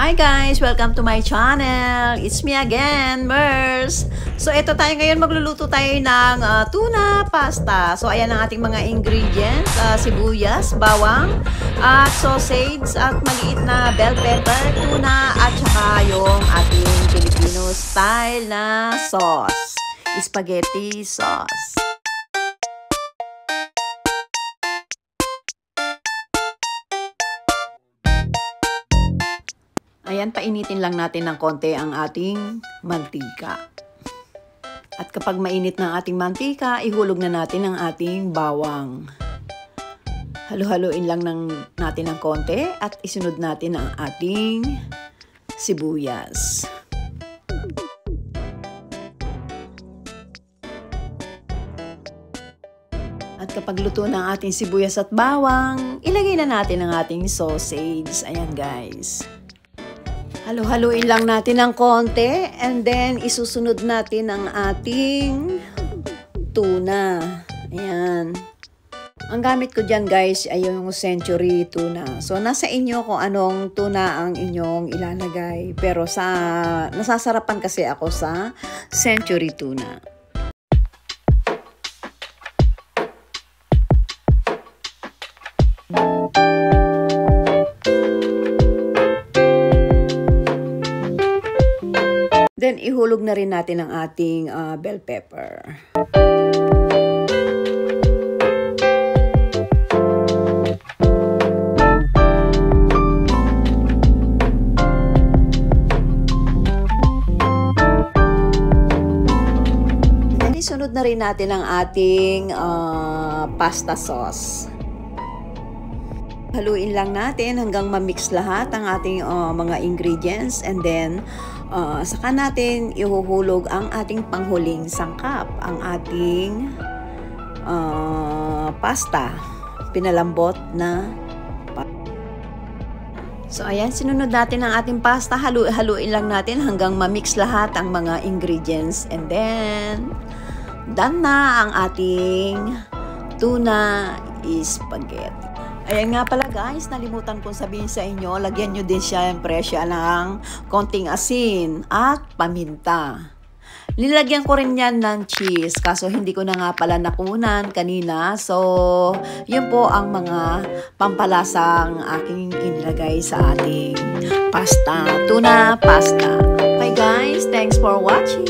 Hi guys! Welcome to my channel! It's me again, Mers! So ito tayo ngayon, magluluto tayo ng tuna pasta. So ayan ang ating mga ingredients, sibuyas, bawang, at sausage, at maliit na bell pepper, tuna, at saka yung ating Filipino style na sauce. Spaghetti sauce. Ayan, painitin lang natin ng konti ang ating mantika. At kapag mainit na ang ating mantika, ihulog na natin ang ating bawang. Halo-haloin lang natin ng konti at isunod natin ang ating sibuyas. At kapag luto na ang ating sibuyas at bawang, ilagay na natin ang ating sausage. Ayan guys. Halo-haluin lang natin ng konti and then isusunod natin ang ating tuna. Ayan. Ang gamit ko dyan guys ay yung century tuna. So nasa inyo kung anong tuna ang inyong ilalagay. Pero nasasarapan kasi ako sa century tuna. Then, ihulog na rin natin ang ating bell pepper. Then, isunod na rin natin ang ating pasta sauce. Haluin lang natin hanggang ma-mix lahat ang ating mga ingredients and then saka natin ihuhulog ang ating panghuling sangkap, ang ating pasta, pinalambot na pasta. So ayan, sinunod natin ang ating pasta, haluin lang natin hanggang ma-mix lahat ang mga ingredients and then done na ang ating tuna spaghetti. Ayan nga pala guys, nalimutan kong sabihin sa inyo, lagyan nyo din siyempre siya ng konting asin at paminta. Nilagyan ko rin yan ng cheese, kaso hindi ko na nga pala nakunan kanina. So, yun po ang mga pampalasang aking inilagay sa ating pasta, tuna pasta. Okay guys, thanks for watching.